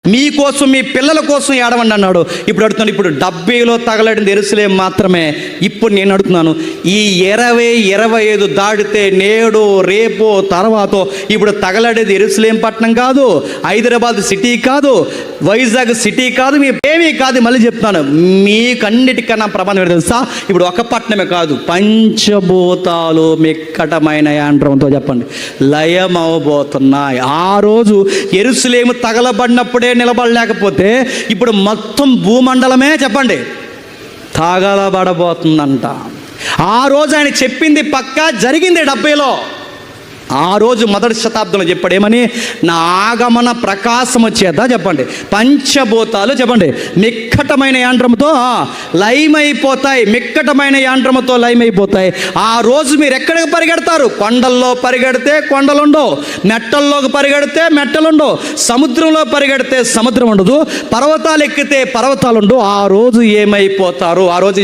మీకోసం మీ పిల్లల కోసం ఏడవండి అన్నాడు. ఇప్పుడు అడుగుతున్నాను, ఇప్పుడు 70లో తగలడింది యెరూషలేము మాత్రమే. ఇప్పుడు నేను అడుగుతున్నాను, ఈ 20-25 దాటితే నేడు రేపు తర్వాత ఇప్పుడు తగలడేది యెరూషలేము పట్టణం కాదు, హైదరాబాద్ సిటీ కాదు, వైజాగ్ సిటీ కాదు, మీ ఏమీ కాదు. మళ్ళీ చెప్తున్నాను, మీకన్నిటికన్నా ప్రమాదం ఏంటో తెలుసా? ఇప్పుడు ఒక పట్టణమే కాదు, పంచభూతాలు మిక్కటమైన యాండ్రంతో చెప్పండి లయం అవబోతున్నాయి. ఆ రోజు యెరూషలేము తగలబడినప్పుడే నిలబడలేకపోతే ఇప్పుడు మొత్తం భూమండలమే చెప్పండి తగలబడబోతుందంట. ఆ రోజు ఆయన చెప్పింది పక్కా జరిగింది 70లో. ఆ రోజు మొదటి శతాబ్దంలో చెప్పాడు ఏమని? నా ఆగమన ప్రకాశము చేత చెప్పండి పంచభూతాలు చెప్పండి మిక్కటమైన యాండ్రముతో లయమైపోతాయి, మిక్కటమైన యాండ్రముతో లయమైపోతాయి. ఆ రోజు మీరు ఎక్కడికి పరిగెడతారు? కొండల్లో పరిగెడితే కొండలుండవు, మెట్టల్లోకి పరిగెడితే మెట్టలుండవు, సముద్రంలో పరిగెడితే సముద్రం ఉండదు, పర్వతాలు ఎక్కితే పర్వతాలు ఉండవు. ఆ రోజు ఏమైపోతారు? ఆ రోజు